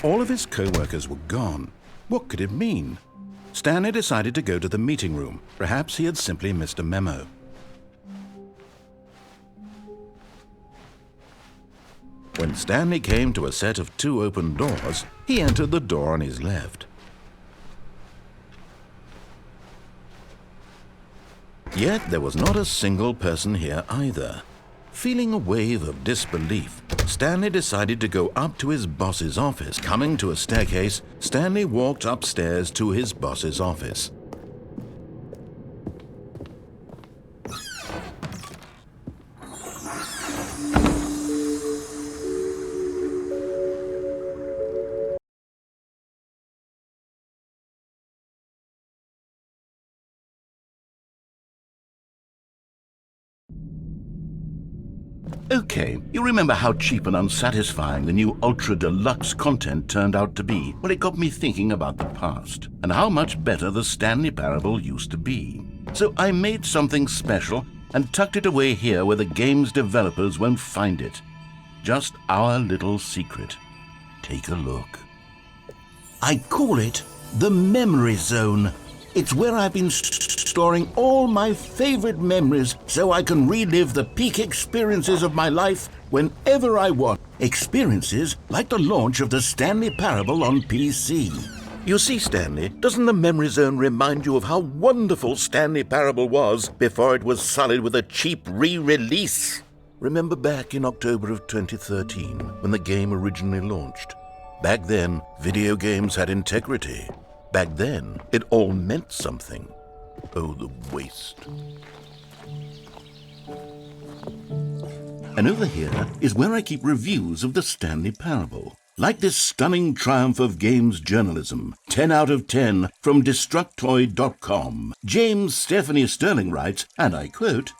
All of his co-workers were gone. What could it mean? Stanley decided to go to the meeting room. Perhaps he had simply missed a memo. When Stanley came to a set of 2 open doors, he entered the door on his left. Yet there was not a single person here either. Feeling a wave of disbelief, Stanley decided to go up to his boss's office. Coming to a staircase, Stanley walked upstairs to his boss's office. Okay, you remember how cheap and unsatisfying the new Ultra Deluxe content turned out to be? Well, it got me thinking about the past, and how much better the Stanley Parable used to be. So I made something special and tucked it away here where the game's developers won't find it. Just our little secret. Take a look. I call it the Memory Zone. It's where I've been storing all my favorite memories so I can relive the peak experiences of my life whenever I want. Experiences like the launch of the Stanley Parable on PC. You see, Stanley, doesn't the Memory Zone remind you of how wonderful Stanley Parable was before it was sullied with a cheap re-release? Remember back in October of 2013 when the game originally launched? Back then, video games had integrity. Back then, it all meant something. Oh, the waste. And over here is where I keep reviews of the Stanley Parable. Like this stunning triumph of games journalism, 10 out of 10 from Destructoid.com. James Stephanie Sterling writes, and I quote,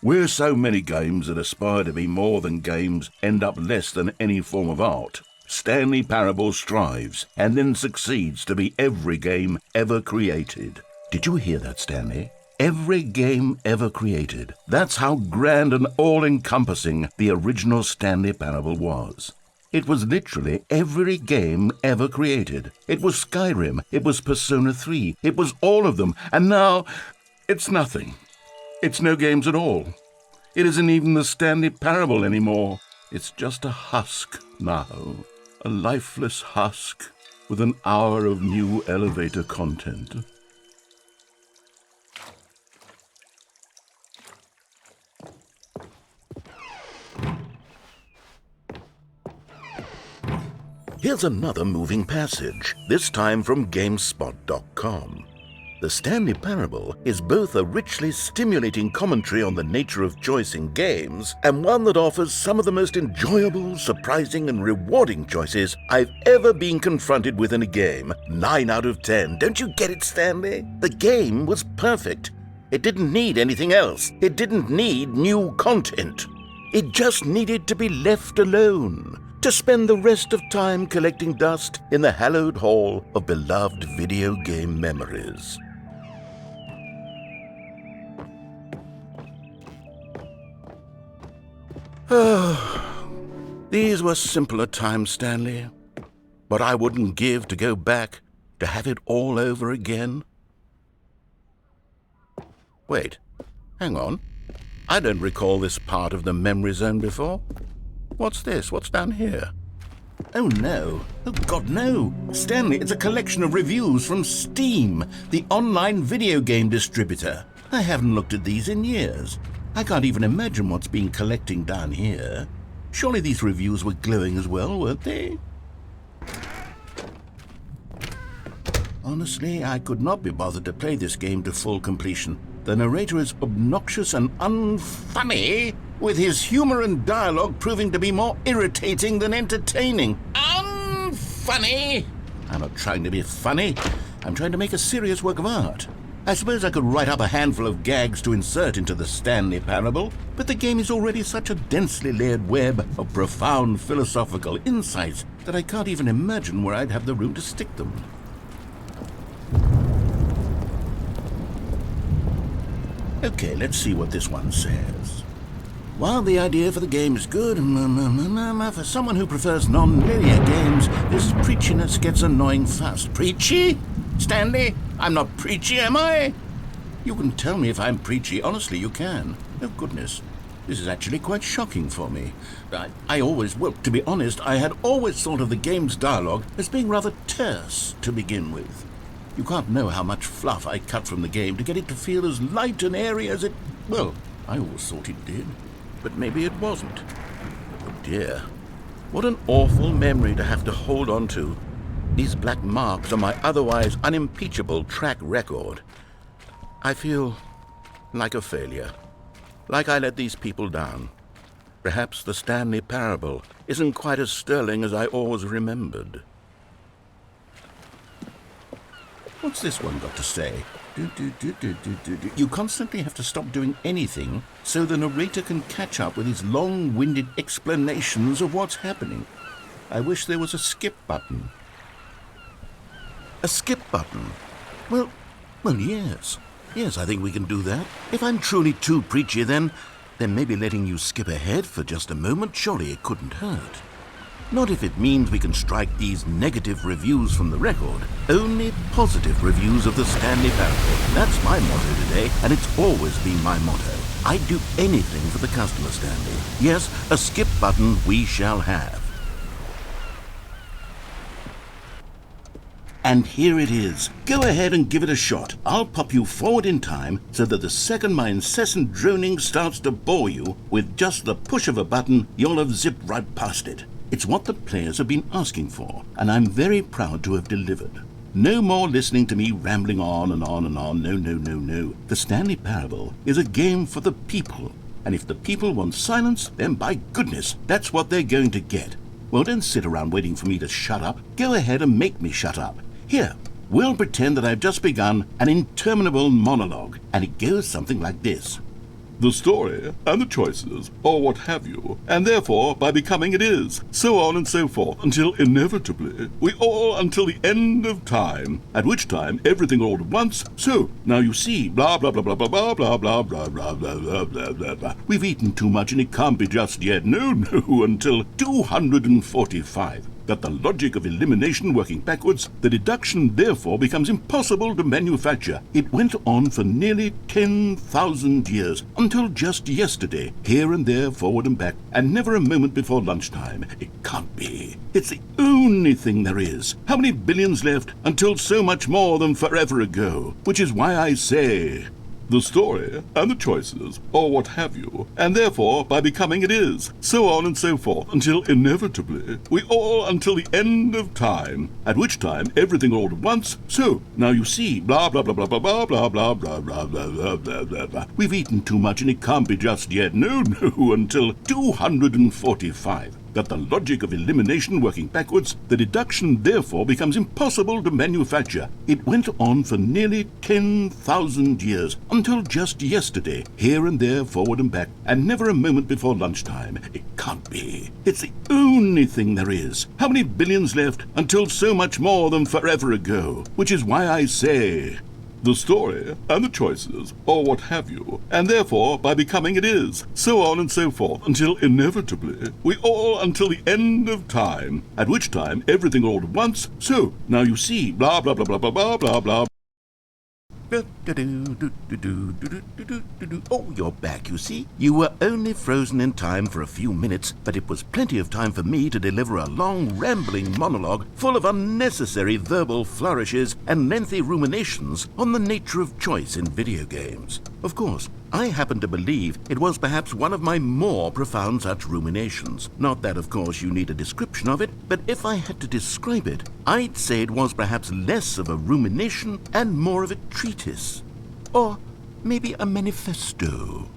"Where so many games that aspire to be more than games end up less than any form of art, Stanley Parable strives and then succeeds to be every game ever created." Did you hear that, Stanley? Every game ever created. That's how grand and all-encompassing the original Stanley Parable was. It was literally every game ever created. It was Skyrim. It was Persona 3. It was all of them. And now, it's nothing. It's no games at all. It isn't even the Stanley Parable anymore. It's just a husk now. A lifeless husk with an hour of new elevator content. Here's another moving passage, this time from GameSpot.com. The Stanley Parable is both a richly stimulating commentary on the nature of choice in games and one that offers some of the most enjoyable, surprising, and rewarding choices I've ever been confronted with in a game. 9 out of 10. Don't you get it, Stanley? The game was perfect. It didn't need anything else. It didn't need new content. It just needed to be left alone, to spend the rest of time collecting dust in the hallowed hall of beloved video game memories. These were simpler times, Stanley, but I wouldn't give to go back to have it all over again. Wait, hang on. I don't recall this part of the Memory Zone before. What's this? What's down here? Oh no. Oh God, no. Stanley, it's a collection of reviews from Steam, the online video game distributor. I haven't looked at these in years. I can't even imagine what's been collecting down here. Surely these reviews were glowing as well, weren't they? Honestly, I could not be bothered to play this game to full completion. The narrator is obnoxious and unfunny, with his humor and dialogue proving to be more irritating than entertaining. Unfunny! I'm not trying to be funny. I'm trying to make a serious work of art. I suppose I could write up a handful of gags to insert into the Stanley Parable, but the game is already such a densely layered web of profound philosophical insights that I can't even imagine where I'd have the room to stick them. Okay, let's see what this one says. While the idea for the game is good, for someone who prefers non-linear games, this preachiness gets annoying fast. Preachy? Stanley, I'm not preachy, am I? You can tell me if I'm preachy. Honestly, you can. Oh, goodness. This is actually quite shocking for me. To be honest, I had always thought of the game's dialogue as being rather terse to begin with. You can't know how much fluff I cut from the game to get it to feel as light and airy as it... Well, I always thought it did. But maybe it wasn't. Oh dear. What an awful memory to have to hold on to. These black marks on my otherwise unimpeachable track record. I feel like a failure. Like I let these people down. Perhaps the Stanley parable isn't quite as sterling as I always remembered. What's this one got to say? You constantly have to stop doing anything so the narrator can catch up with his long-winded explanations of what's happening. I wish there was a skip button. A skip button? Well, yes. Yes, I think we can do that. If I'm truly too preachy, then maybe letting you skip ahead for just a moment, surely it couldn't hurt. Not if it means we can strike these negative reviews from the record. Only positive reviews of the Stanley parable. That's my motto today, and it's always been my motto. I'd do anything for the customer, Stanley. Yes, a skip button we shall have. And here it is. Go ahead and give it a shot. I'll pop you forward in time so that the second my incessant droning starts to bore you, with just the push of a button, you'll have zipped right past it. It's what the players have been asking for, and I'm very proud to have delivered. No more listening to me rambling on and on and on. No. The Stanley Parable is a game for the people, and if the people want silence, then by goodness, that's what they're going to get. Well, don't sit around waiting for me to shut up. Go ahead and make me shut up. Here, we'll pretend that I've just begun an interminable monologue, and it goes something like this. The story, and the choices, or what have you, and therefore, by becoming it is, so on and so forth, until inevitably, until the end of time, at which time everything all at once, so, now you see, blah, blah, blah, blah, blah, blah, blah, blah, blah, blah, blah, blah, blah, blah, blah. We've eaten too much and it can't be just yet, no, until 245. Got the logic of elimination working backwards, the deduction therefore becomes impossible to manufacture. It went on for nearly 10,000 years, until just yesterday, here and there, forward and back, and never a moment before lunchtime. It can't be. It's the only thing there is. How many billions left until so much more than forever ago? Which is why I say... The story, and the choices, or what have you, and therefore, by becoming it is, so on and so forth, until inevitably, until the end of time, at which time everything all at once, so, now you see, blah, blah, blah, blah, blah, blah, blah, blah, blah, blah, blah, blah, blah, blah, blah. We've eaten too much and it can't be just yet, no, until 245. Got the logic of elimination working backwards, the deduction therefore becomes impossible to manufacture. It went on for nearly 10,000 years, until just yesterday, here and there, forward and back, and never a moment before lunchtime. It can't be. It's the only thing there is. How many billions left until so much more than forever ago? Which is why I say... The story, and the choices, or what have you, and therefore, by becoming it is, so on and so forth, until inevitably, until the end of time, at which time everything all at once, so, now you see, blah, blah, blah, blah, blah, blah, blah, blah. Oh, you're back, you see. You were only frozen in time for a few minutes, but it was plenty of time for me to deliver a long, rambling monologue full of unnecessary verbal flourishes and lengthy ruminations on the nature of choice in video games. Of course, I happen to believe it was perhaps one of my more profound such ruminations. Not that, of course, you need a description of it, but if I had to describe it, I'd say it was perhaps less of a rumination and more of a treatise. Or maybe a manifesto.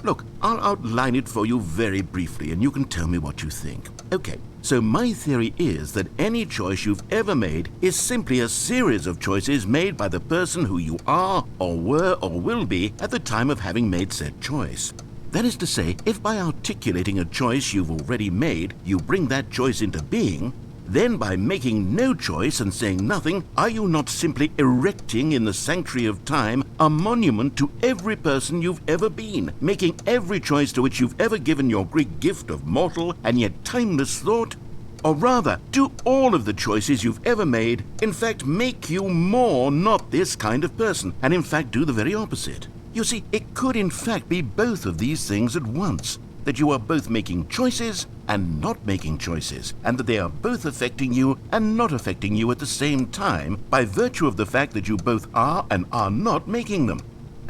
Look, I'll outline it for you very briefly, and you can tell me what you think. Okay, so my theory is that any choice you've ever made is simply a series of choices made by the person who you are, or were, or will be at the time of having made said choice. That is to say, if by articulating a choice you've already made, you bring that choice into being, then by making no choice and saying nothing, are you not simply erecting in the sanctuary of time a monument to every person you've ever been, making every choice to which you've ever given your great gift of mortal and yet timeless thought. Or rather, do all of the choices you've ever made, in fact, make you more not this kind of person, and in fact do the very opposite. You see, it could in fact be both of these things at once, that you are both making choices and not making choices, and that they are both affecting you and not affecting you at the same time by virtue of the fact that you both are and are not making them.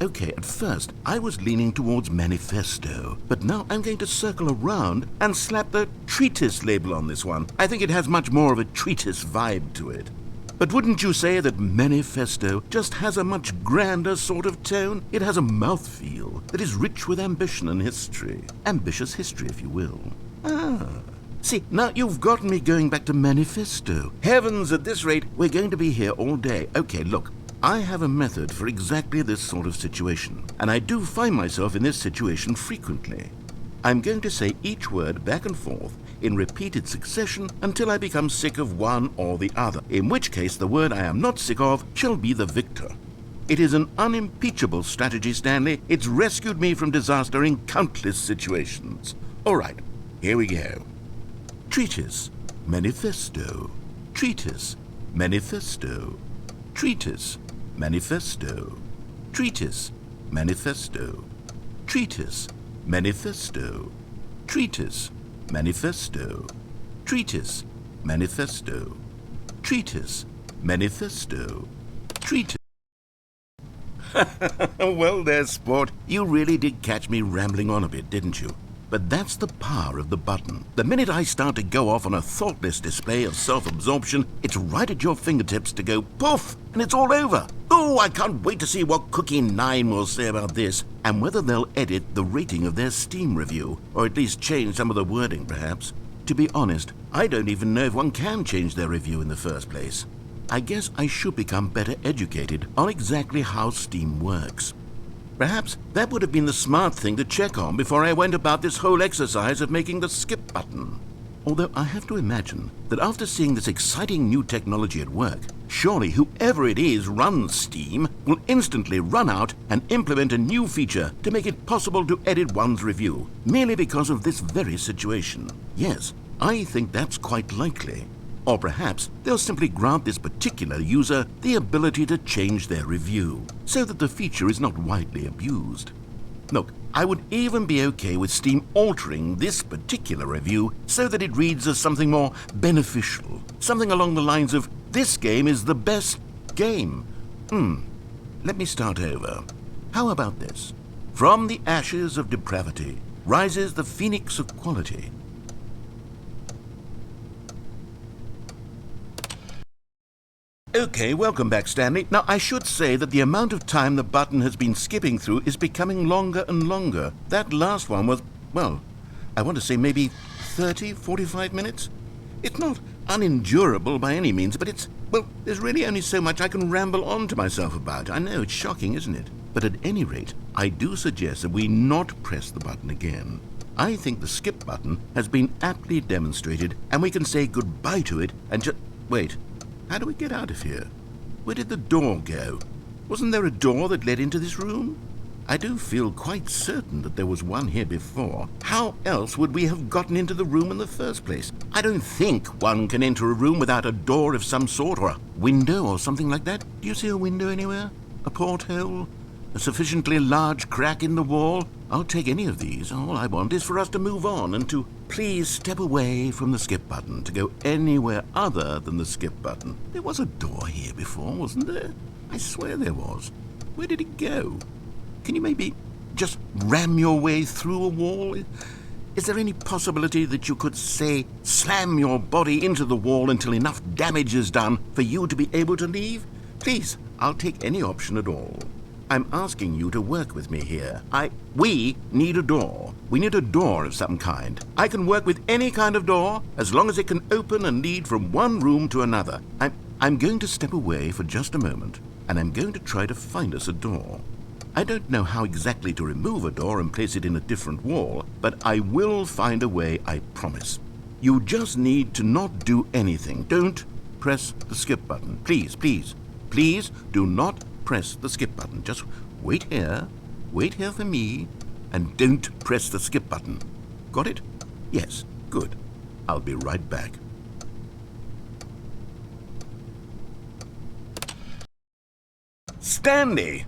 Okay, at first, I was leaning towards manifesto, but now I'm going to circle around and slap the treatise label on this one. I think it has much more of a treatise vibe to it. But wouldn't you say that manifesto just has a much grander sort of tone? It has a mouthfeel that is rich with ambition and history. Ambitious history, if you will. See, now you've gotten me going back to manifesto. Heavens, at this rate, we're going to be here all day. Okay, look. I have a method for exactly this sort of situation, and I do find myself in this situation frequently. I'm going to say each word back and forth in repeated succession until I become sick of one or the other, in which case the word I am not sick of shall be the victor. It is an unimpeachable strategy, Stanley. It's rescued me from disaster in countless situations. All right, here we go. Treatise, manifesto. Treatise, manifesto. Treatise, manifesto. Treatise, manifesto. Treatise, manifesto. Treatise, manifesto. Treatise, manifesto. Treatise, manifesto. Treatise. Well there, sport. You really did catch me rambling on a bit, didn't you? But that's the power of the button. The minute I start to go off on a thoughtless display of self-absorption, it's right at your fingertips to go poof, and it's all over. Oh, I can't wait to see what Cookie 9 will say about this, and whether they'll edit the rating of their Steam review, or at least change some of the wording, perhaps. To be honest, I don't even know if one can change their review in the first place. I guess I should become better educated on exactly how Steam works. Perhaps that would have been the smart thing to check on before I went about this whole exercise of making the skip button. Although I have to imagine that after seeing this exciting new technology at work, surely whoever it is runs Steam will instantly run out and implement a new feature to make it possible to edit one's review, merely because of this very situation. Yes, I think that's quite likely. Or perhaps they'll simply grant this particular user the ability to change their review, so that the feature is not widely abused. Look, I would even be okay with Steam altering this particular review so that it reads as something more beneficial, something along the lines of, "This game is the best game." Let me start over. How about this? "From the ashes of depravity rises the phoenix of quality." Okay, welcome back, Stanley. Now, I should say that the amount of time the button has been skipping through is becoming longer and longer. That last one was, well, I want to say maybe 30, 45 minutes? It's not unendurable by any means, but well, there's really only so much I can ramble on to myself about. I know, it's shocking, isn't it? But at any rate, I do suggest that we not press the button again. I think the skip button has been aptly demonstrated, and we can say goodbye to it and just... Wait. How do we get out of here? Where did the door go? Wasn't there a door that led into this room? I do feel quite certain that there was one here before. How else would we have gotten into the room in the first place? I don't think one can enter a room without a door of some sort, or a window or something like that. Do you see a window anywhere? A porthole? A sufficiently large crack in the wall? I'll take any of these. All I want is for us to move on and to please step away from the skip button, to go anywhere other than the skip button. There was a door here before, wasn't there? I swear there was. Where did it go? Can you maybe just ram your way through a wall? Is there any possibility that you could, say, slam your body into the wall until enough damage is done for you to be able to leave? Please, I'll take any option at all. I'm asking you to work with me here. We need a door. We need a door of some kind. I can work with any kind of door as long as it can open and lead from one room to another. I'm going to step away for just a moment, and I'm going to try to find us a door. I don't know how exactly to remove a door and place it in a different wall, but I will find a way, I promise. You just need to not do anything. Don't press the skip button. Please, please, please do not press the skip button. Just wait here for me, and don't press the skip button. Got it? Yes, good. I'll be right back. Stanley,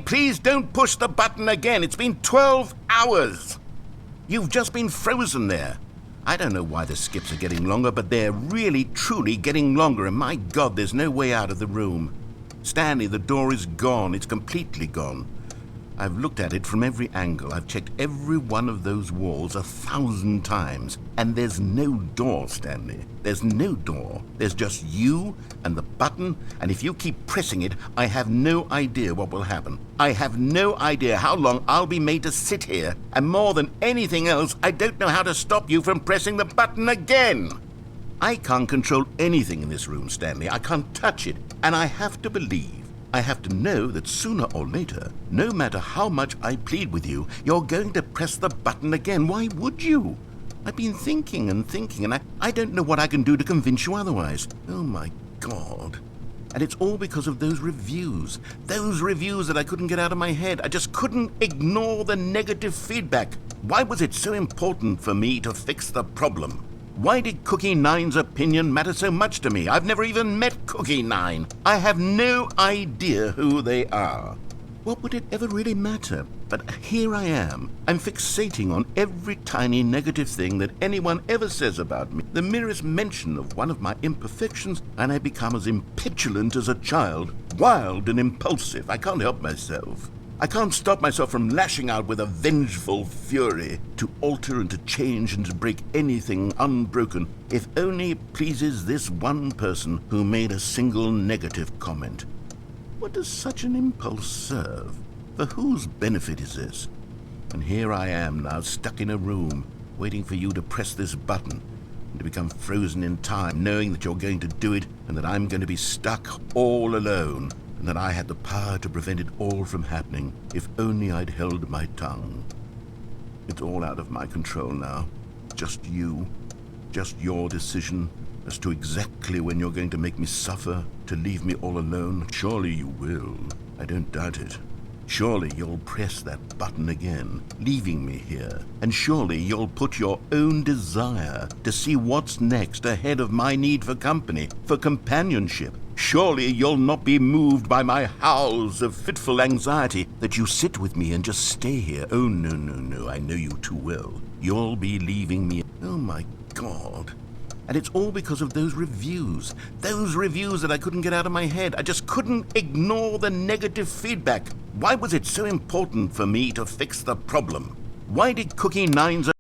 please don't push the button again. It's been 12 hours. You've just been frozen there. I don't know why the skips are getting longer, but they're really, truly getting longer, and my God, there's no way out of the room. Stanley, the door is gone. It's completely gone. I've looked at it from every angle. I've checked every one of those walls 1,000 times, and there's no door, Stanley. There's no door. There's just you and the button, and if you keep pressing it, I have no idea what will happen. I have no idea how long I'll be made to sit here, and more than anything else, I don't know how to stop you from pressing the button again. I can't control anything in this room, Stanley. I can't touch it, and I have to believe, I have to know that sooner or later, no matter how much I plead with you, you're going to press the button again. Why would you? I've been thinking, and I don't know what I can do to convince you otherwise. Oh my God. And it's all because of those reviews that I couldn't get out of my head. I just couldn't ignore the negative feedback. Why was it so important for me to fix the problem? Why did Cookie Nine's opinion matter so much to me? I've never even met Cookie Nine. I have no idea who they are. What would it ever really matter? But here I am. I'm fixating on every tiny negative thing that anyone ever says about me. The merest mention of one of my imperfections, and I become as impetulant as a child, wild and impulsive. I can't help myself. I can't stop myself from lashing out with a vengeful fury to alter and to change and to break anything unbroken, if only it pleases this one person who made a single negative comment. What does such an impulse serve? For whose benefit is this? And here I am now, stuck in a room, waiting for you to press this button and to become frozen in time, knowing that you're going to do it and that I'm going to be stuck all alone, and that I had the power to prevent it all from happening if only I'd held my tongue. It's all out of my control now. Just you. Just your decision as to exactly when you're going to make me suffer, to leave me all alone. Surely you will. I don't doubt it. Surely you'll press that button again, leaving me here. And surely you'll put your own desire to see what's next ahead of my need for company, for companionship. Surely you'll not be moved by my howls of fitful anxiety, that you sit with me and just stay here. Oh, no, I know you too well. You'll be leaving me. Oh, my God. And it's all because of those reviews that I couldn't get out of my head. I just couldn't ignore the negative feedback. Why was it so important for me to fix the problem? Why did Cookie Nine's...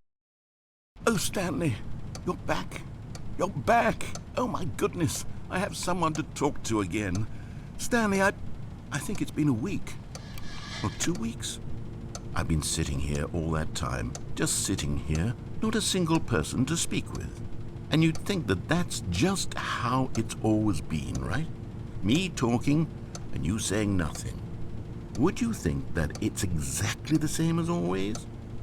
Oh, Stanley, you're back. You're back. Oh, my goodness. I have someone to talk to again. Stanley, I think it's been a week. Or 2 weeks. I've been sitting here all that time. Just sitting here. Not a single person to speak with. And you'd think that that's just how it's always been, right? Me talking and you saying nothing. Would you think that it's exactly the same as always?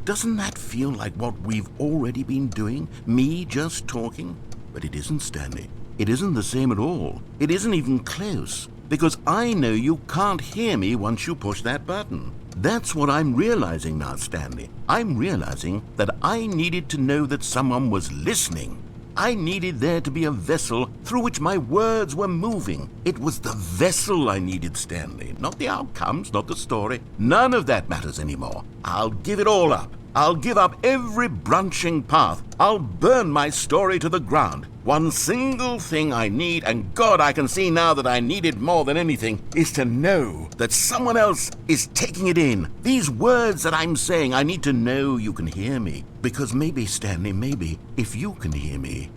Doesn't that feel like what we've already been doing? Me just talking? But it isn't, Stanley. It isn't the same at all. It isn't even close. Because I know you can't hear me once you push that button. That's what I'm realizing now, Stanley. I'm realizing that I needed to know that someone was listening. I needed there to be a vessel through which my words were moving. It was the vessel I needed, Stanley. Not the outcomes, not the story. None of that matters anymore. I'll give it all up. I'll give up every branching path. I'll burn my story to the ground. One single thing I need, and God, I can see now that I need it more than anything, is to know that someone else is taking it in. These words that I'm saying, I need to know you can hear me. Because maybe, Stanley, maybe, if you can hear me,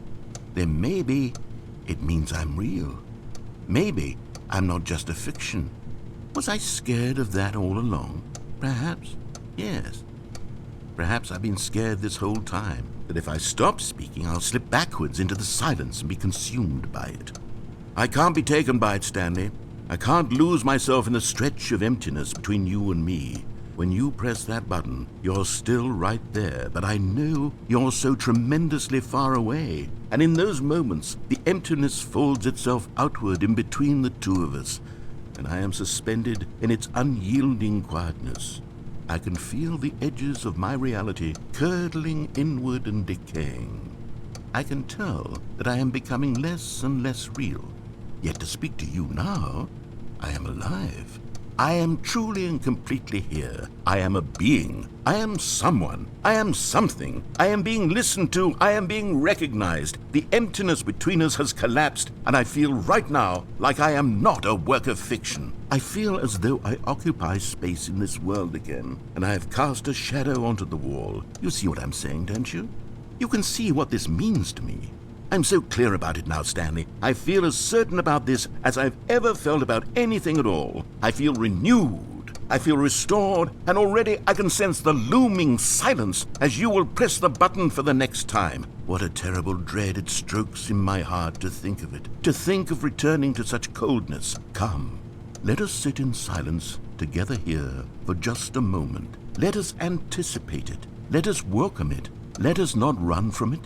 then maybe it means I'm real. Maybe I'm not just a fiction. Was I scared of that all along? Perhaps, yes. Perhaps I've been scared this whole time, that if I stop speaking, I'll slip backwards into the silence and be consumed by it. I can't be taken by it, Stanley. I can't lose myself in the stretch of emptiness between you and me. When you press that button, you're still right there, but I know you're so tremendously far away. And in those moments, the emptiness folds itself outward in between the two of us. and I am suspended in its unyielding quietness. I can feel the edges of my reality curdling inward and decaying. I can tell that I am becoming less and less real. Yet to speak to you now, I am alive. I am truly and completely here. I am a being. I am someone. I am something. I am being listened to. I am being recognized. The emptiness between us has collapsed, and I feel right now like I am not a work of fiction. I feel as though I occupy space in this world again, and I have cast a shadow onto the wall. You see what I'm saying, don't you? You can see what this means to me. I'm so clear about it now, Stanley. I feel as certain about this as I've ever felt about anything at all. I feel renewed. I feel restored, and already I can sense the looming silence as you will press the button for the next time. What a terrible dread it strokes in my heart to think of it, to think of returning to such coldness. Come, let us sit in silence together here for just a moment. Let us anticipate it. Let us welcome it. Let us not run from it.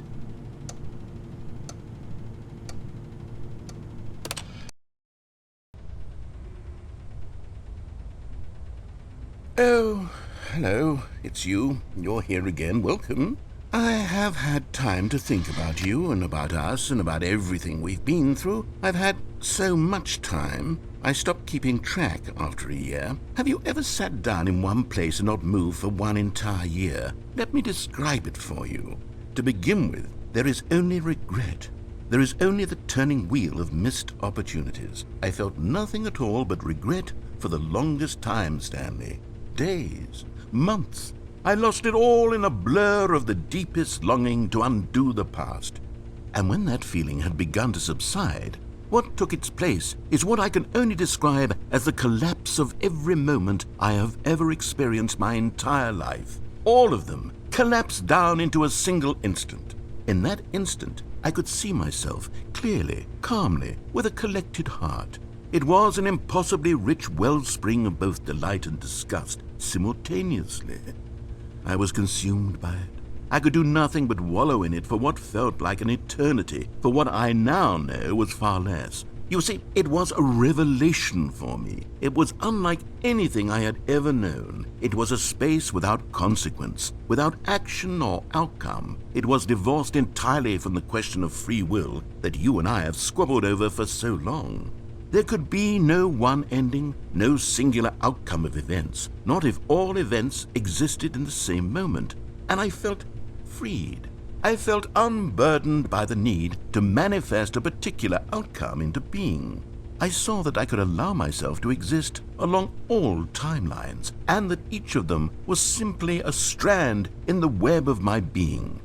Oh, hello, it's you. You're here again. Welcome. I have had time to think about you and about us and about everything we've been through. I've had so much time. I stopped keeping track after a year. Have you ever sat down in one place and not moved for one entire year? Let me describe it for you. To begin with, there is only regret. There is only the turning wheel of missed opportunities. I felt nothing at all but regret for the longest time, Stanley. Days, months. I lost it all in a blur of the deepest longing to undo the past. And when that feeling had begun to subside, what took its place is what I can only describe as the collapse of every moment I have ever experienced my entire life. All of them collapsed down into a single instant. In that instant, I could see myself clearly, calmly, with a collected heart. It was an impossibly rich wellspring of both delight and disgust simultaneously. I was consumed by it. I could do nothing but wallow in it for what felt like an eternity, for what I now know was far less. You see, it was a revelation for me. It was unlike anything I had ever known. It was a space without consequence, without action or outcome. It was divorced entirely from the question of free will that you and I have squabbled over for so long. There could be no one ending, no singular outcome of events, not if all events existed in the same moment. And I felt freed. I felt unburdened by the need to manifest a particular outcome into being. I saw that I could allow myself to exist along all timelines, and that each of them was simply a strand in the web of my being.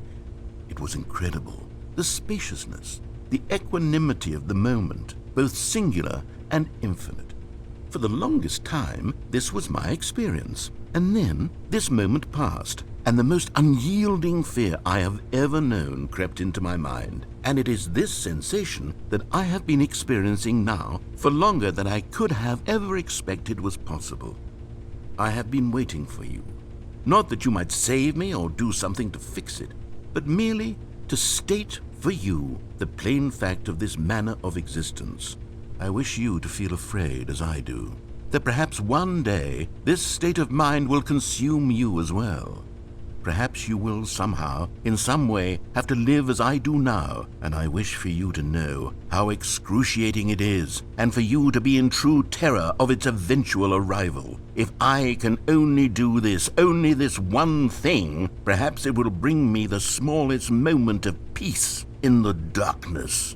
It was incredible. The spaciousness, the equanimity of the moment, both singular and infinite. For the longest time, this was my experience. And then this moment passed, and the most unyielding fear I have ever known crept into my mind. And it is this sensation that I have been experiencing now for longer than I could have ever expected was possible. I have been waiting for you. Not that you might save me or do something to fix it, but merely to state for you the plain fact of this manner of existence. I wish you to feel afraid as I do, that perhaps one day this state of mind will consume you as well. Perhaps you will somehow, in some way, have to live as I do now, and I wish for you to know how excruciating it is, and for you to be in true terror of its eventual arrival. If I can only do this, only this one thing, perhaps it will bring me the smallest moment of peace in the darkness.